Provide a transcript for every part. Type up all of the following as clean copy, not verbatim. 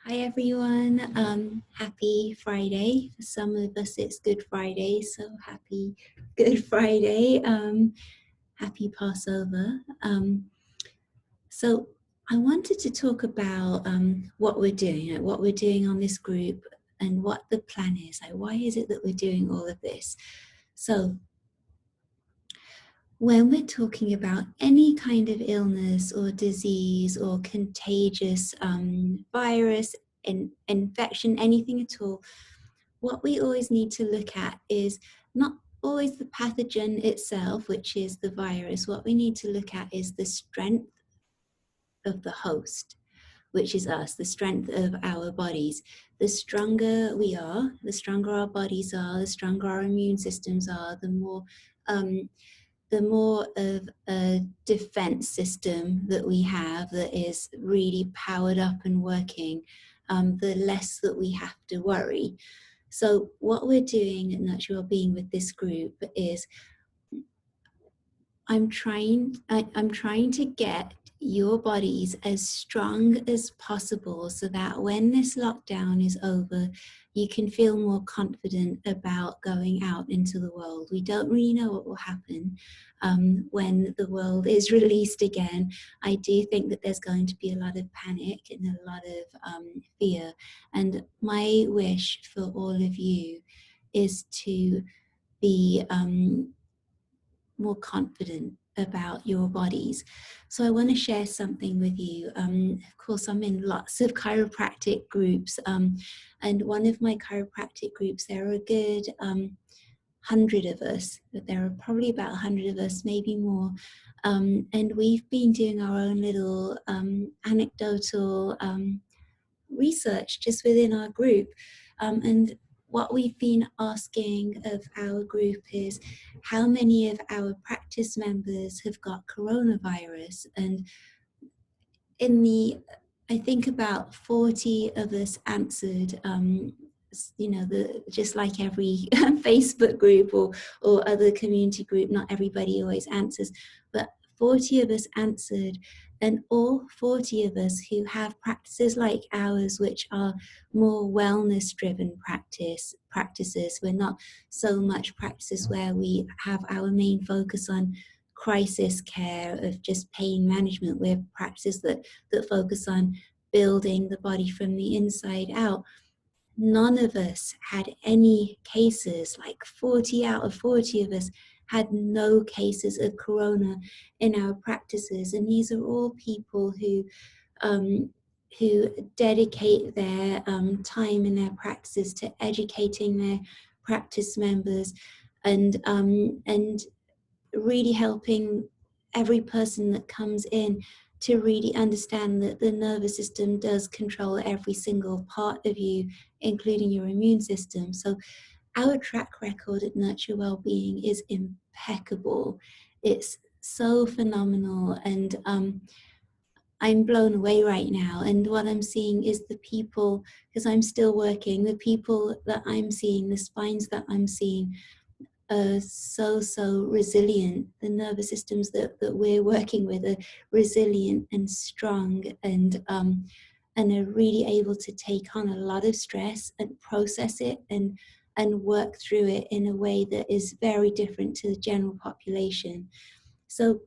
Hi everyone, happy Friday. For some of us it's Good Friday, so happy Good Friday, happy Passover. So I wanted to talk about what we're doing, what we're doing on this group and what the plan is. Why is it that we're doing all of this? So when we're talking about any kind of illness or disease or contagious virus, infection, anything at all, what we always need to look at is not always the pathogen itself, which is the virus. What we need to look at is the strength of the host, which is us, the strength of our bodies. The stronger we are, the stronger our bodies are, the stronger our immune systems are, the more of a defense system that we have that is really powered up and working, the less that we have to worry. So what we're doing at Nurture Wellbeing with this group is I'm trying to get your bodies as strong as possible so that when this lockdown is over, you can feel more confident about going out into the world. We don't really know what will happen when the world is released again. I do think that there's going to be a lot of panic and a lot of fear. And my wish for all of you is to be more confident about your bodies. So I want to share something with you. Of course, I'm in lots of chiropractic groups, and one of my chiropractic groups, there are a good 100 of us, but there are probably about 100 of us, maybe more, and we've been doing our own little anecdotal research just within our group, and what we've been asking of our group is how many of our practice members have got coronavirus. And I think about 40 of us answered, just like every Facebook group or other community group, not everybody always answers, but 40 of us answered, and all 40 of us who have practices like ours, which are more wellness-driven practices. We're not so much practices where we have our main focus on crisis care of just pain management. We're practices that focus on building the body from the inside out. None of us had any cases, like 40 out of 40 of us had no cases of corona in our practices. And these are all people who dedicate their time in their practices to educating their practice members and really helping every person that comes in to really understand that the nervous system does control every single part of you, including your immune system. So our track record at Nurture Wellbeing is impeccable. It's so phenomenal, and I'm blown away right now. And what I'm seeing is the people, because I'm still working, the people that I'm seeing, the spines that I'm seeing, so resilient. The nervous systems that we're working with are resilient and strong, and are really able to take on a lot of stress and process it and work through it in a way that is very different to the general population. So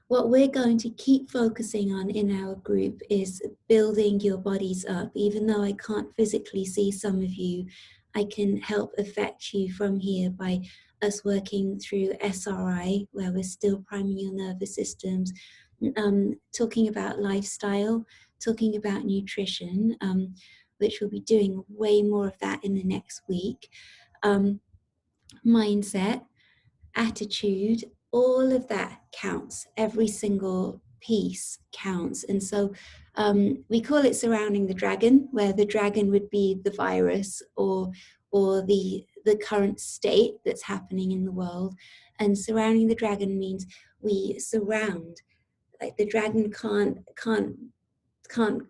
what we're going to keep focusing on in our group is building your bodies up. Even though I can't physically see some of you, I can help affect you from here by us working through SRI, where we're still priming your nervous systems, talking about lifestyle, talking about nutrition, which we'll be doing way more of that in the next week, mindset, attitude, all of that counts. Every single piece counts. And so we call it surrounding the dragon, where the dragon would be the virus or the current state that's happening in the world. And surrounding the dragon means we surround, like the dragon can't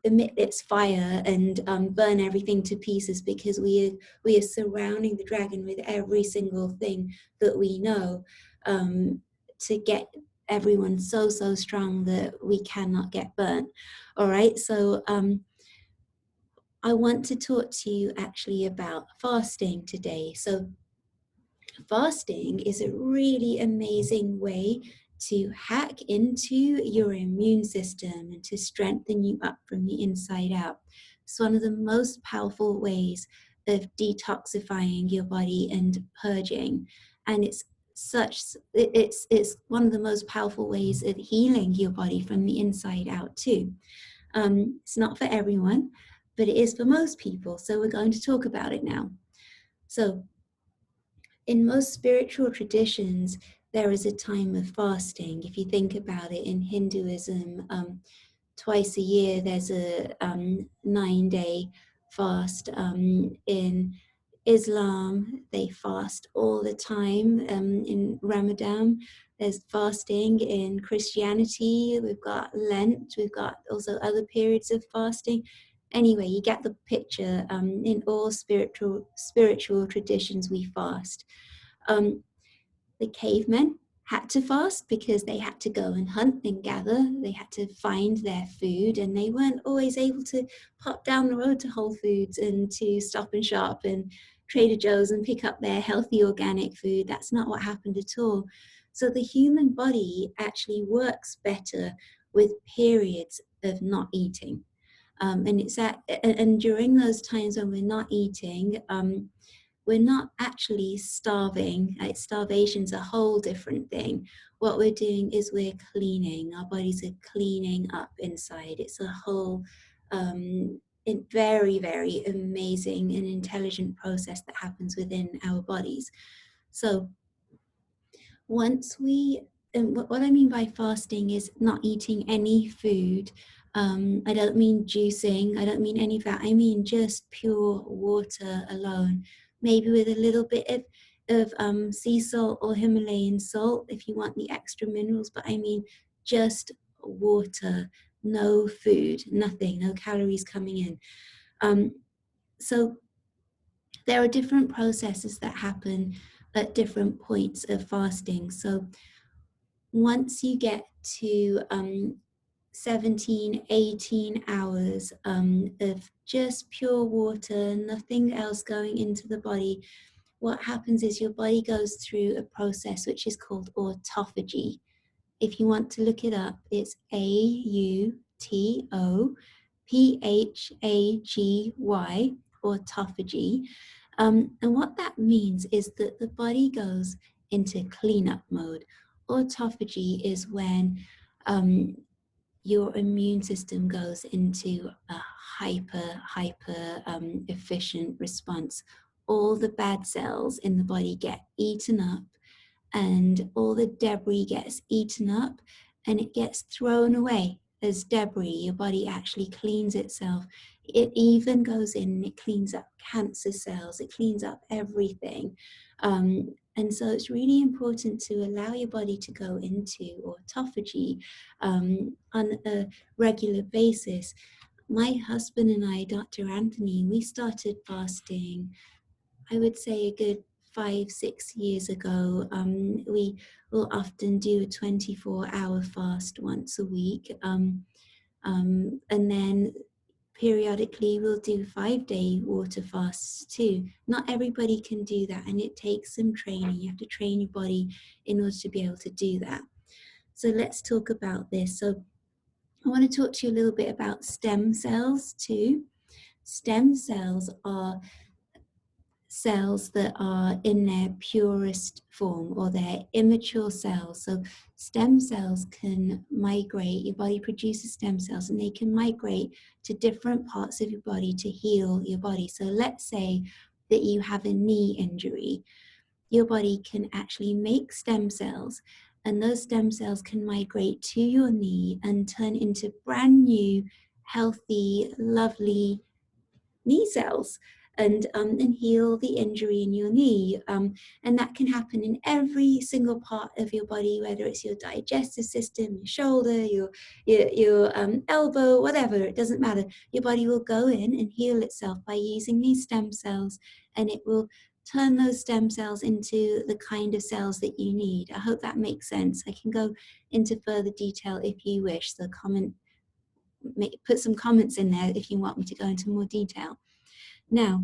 emit its fire and burn everything to pieces, because we are surrounding the dragon with every single thing that we know, to get everyone so strong that we cannot get burnt. All right, so I want to talk to you actually about fasting today. So fasting is a really amazing way to hack into your immune system and to strengthen you up from the inside out. It's one of the most powerful ways of detoxifying your body and purging. And it's one of the most powerful ways of healing your body from the inside out too. It's not for everyone, but it is for most people. So we're going to talk about it now. So in most spiritual traditions, there is a time of fasting. If you think about it, in Hinduism, twice a year there's a 9-day fast. In Islam, they fast all the time. In Ramadan, there's fasting. In Christianity, we've got Lent. We've got also other periods of fasting. Anyway, you get the picture. In all spiritual traditions, we fast. Um, the cavemen had to fast because they had to go and hunt and gather. They had to find their food, and they weren't always able to pop down the road to Whole Foods and to Stop and Shop and Trader Joe's and pick up their healthy organic food. That's not what happened at all. So the human body actually works better with periods of not eating. And during those times when we're not eating, we're not actually starving. Starvation's a whole different thing. What we're doing is we're cleaning. Our bodies are cleaning up inside. It's a whole very, very amazing and intelligent process that happens within our bodies. So once we, and what I mean by fasting is not eating any food. I don't mean juicing, I don't mean any of that. I mean just pure water alone, maybe with a little bit of sea salt or Himalayan salt if you want the extra minerals, but I mean just water, no food, nothing, no calories coming in. So there are different processes that happen at different points of fasting. So once you get to 17, 18 hours of just pure water, nothing else going into the body, what happens is your body goes through a process which is called autophagy. If you want to look it up, it's AUTOPHAGY, autophagy. And what that means is that the body goes into cleanup mode. Autophagy is when your immune system goes into a hyper efficient response. All the bad cells in the body get eaten up, and all the debris gets eaten up and it gets thrown away as debris. Your body actually cleans itself. It even goes in and it cleans up cancer cells. It cleans up everything. And so it's really important to allow your body to go into autophagy on a regular basis. My husband and I, Dr. Anthony, we started fasting, I would say a good 5-6 years ago. We will often do a 24-hour fast once a week. And then periodically we'll do 5-day water fasts too. Not everybody can do that, and it takes some training. You have to train your body in order to be able to do that. So let's talk about this. So I want to talk to you a little bit about stem cells too. Stem cells are cells that are in their purest form, or their immature cells. So stem cells can migrate, your body produces stem cells and they can migrate to different parts of your body to heal your body. So let's say that you have a knee injury. Your body can actually make stem cells, and those stem cells can migrate to your knee and turn into brand new, healthy, lovely knee cells, and heal the injury in your knee. And that can happen in every single part of your body, whether it's your digestive system, your shoulder, your elbow, whatever, it doesn't matter. Your body will go in and heal itself by using these stem cells, and it will turn those stem cells into the kind of cells that you need. I hope that makes sense. I can go into further detail if you wish, so comment put some comments in there if you want me to go into more detail. Now,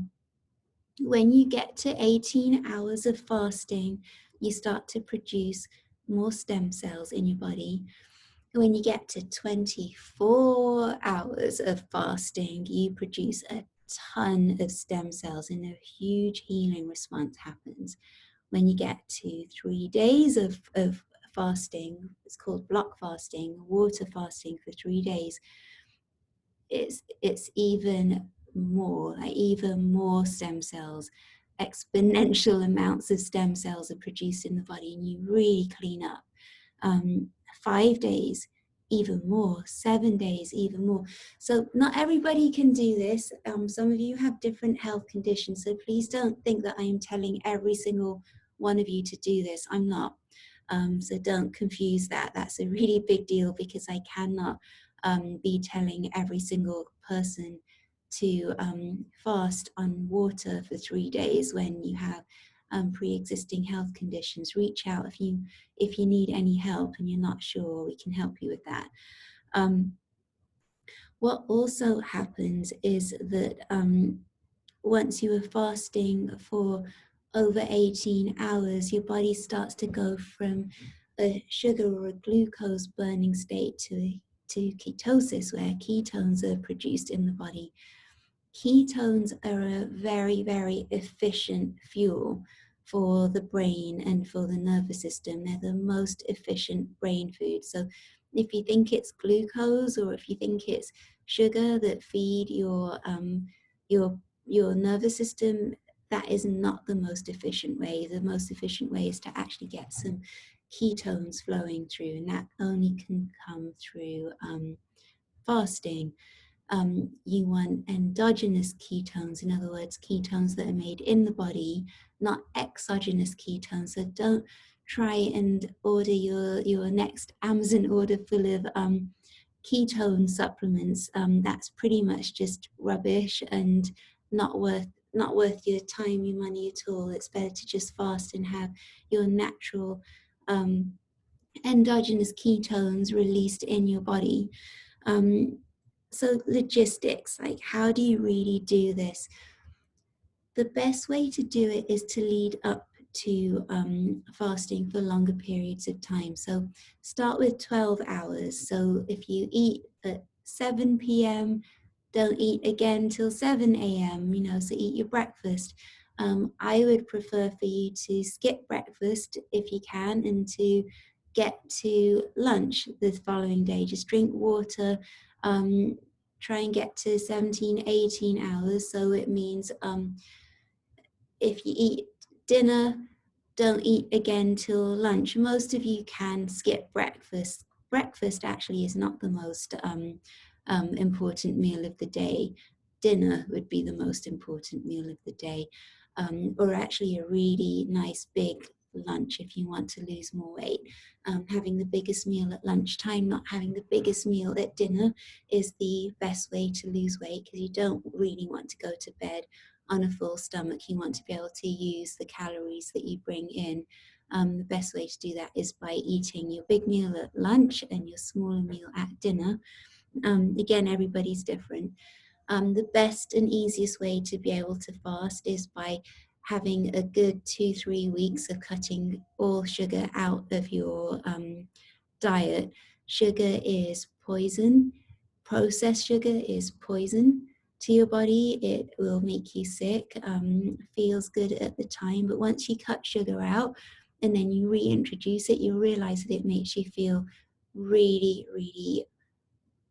when you get to 18 hours of fasting, you start to produce more stem cells in your body. When you get to 24 hours of fasting, you produce a ton of stem cells and a huge healing response happens. When you get to 3 days of fasting, it's called block fasting, water fasting for 3 days, it's even more, like even more stem cells, exponential amounts of stem cells are produced in the body, and you really clean up. 5 days, even more. 7 days, even more. So not everybody can do this. Some of you have different health conditions, so please don't think that I am telling every single one of you to do this. I'm not. So don't confuse that. That's a really big deal, because I cannot be telling every single person to fast on water for 3 days when you have pre-existing health conditions. Reach out if you need any help and you're not sure, we can help you with that. What also happens is that once you are fasting for over 18 hours, your body starts to go from a sugar or a glucose burning state to ketosis, where ketones are produced in the body. Ketones are a very, very efficient fuel for the brain and for the nervous system. They're the most efficient brain food. So if you think it's glucose, or if you think it's sugar that feed your nervous system, that is not the most efficient way. The most efficient way is to actually get some ketones flowing through, and that only can come through fasting. You want endogenous ketones, in other words, ketones that are made in the body, not exogenous ketones. So don't try and order your next Amazon order full of ketone supplements. That's pretty much just rubbish and not worth your time, your money at all. It's better to just fast and have your natural endogenous ketones released in your body. So logistics, like how do you really do this? The best way to do it is to lead up to fasting for longer periods of time. So start with 12 hours. So if you eat at 7 p.m., don't eat again till 7 a.m., so eat your breakfast. I would prefer for you to skip breakfast if you can, and to get to lunch the following day. Just drink water. Try and get to 17, 18 hours. So it means if you eat dinner, don't eat again till lunch. Most of you can skip breakfast. Breakfast actually is not the most important meal of the day. Dinner would be the most important meal of the day, or actually a really nice big lunch if you want to lose more weight. Having the biggest meal at lunchtime, not having the biggest meal at dinner, is the best way to lose weight, because you don't really want to go to bed on a full stomach. You want to be able to use the calories that you bring in. The best way to do that is by eating your big meal at lunch and your smaller meal at dinner. Again, everybody's different. The best and easiest way to be able to fast is by having a good 2-3 weeks of cutting all sugar out of your diet. Sugar is poison. Processed sugar is poison to your body. It will make you sick. Feels good at the time, but once you cut sugar out and then you reintroduce it, you'll realize that it makes you feel really, really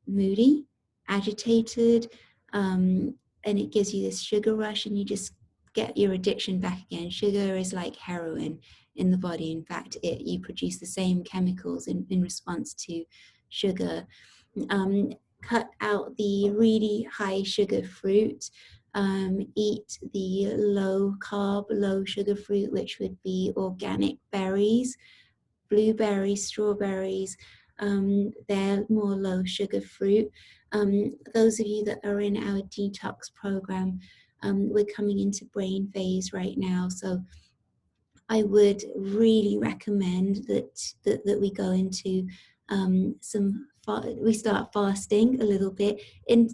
moody, agitated, and it gives you this sugar rush, and you just get your addiction back again. Sugar is like heroin in the body. In fact, you produce the same chemicals in response to sugar. Cut out the really high sugar fruit. Eat the low carb, low sugar fruit, which would be organic berries, blueberries, strawberries. They're more low sugar fruit. Those of you that are in our detox program, we're coming into brain phase right now, so I would really recommend that we go into some we start fasting a little bit.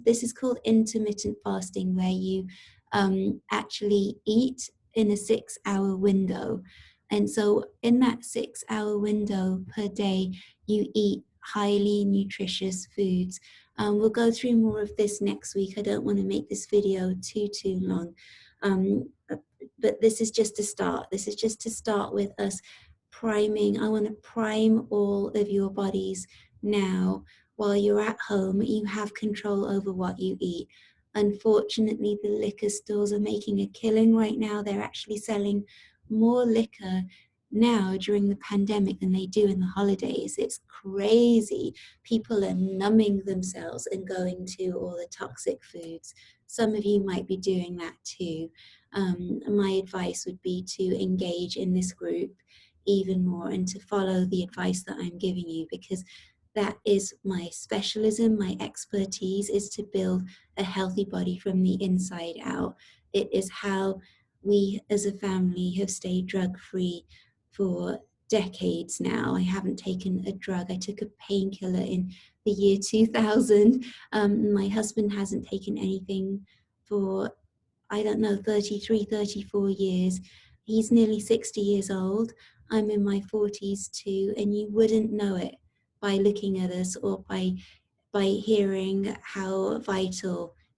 This is called intermittent fasting, where you actually eat in a 6-hour window. And so in that 6-hour window per day, you eat highly nutritious foods. We'll go through more of this next week. I don't want to make this video too long. But this is just to start. This is just to start with us priming. I want to prime all of your bodies now. While you're at home, you have control over what you eat. Unfortunately, the liquor stores are making a killing right now. They're actually selling more liquor now during the pandemic than they do in the holidays. It's crazy. People are numbing themselves and going to all the toxic foods. Some of you might be doing that too. My advice would be to engage in this group even more and to follow the advice that I'm giving you, because that is my specialism. My expertise is to build a healthy body from the inside out. It is how we as a family have stayed drug-free for decades now. I haven't taken a drug. I took a painkiller in the year 2000. My husband hasn't taken anything for, I don't know, 33, 34 years. He's nearly 60 years old. I'm in my 40s too, and you wouldn't know it by looking at us or by hearing how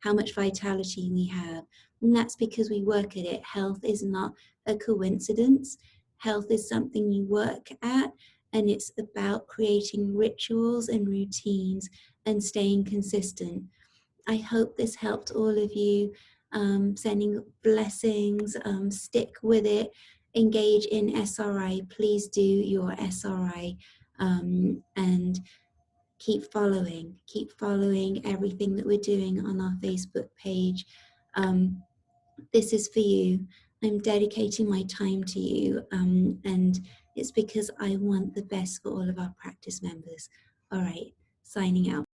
much vitality we have. And that's because we work at it. Health is not a coincidence. Health is something you work at, and it's about creating rituals and routines and staying consistent. I hope this helped all of you. Sending blessings, stick with it, engage in SRI. Please do your SRI, and keep following everything that we're doing on our Facebook page. This is for you. I'm dedicating my time to you, and it's because I want the best for all of our practice members. All right, signing out.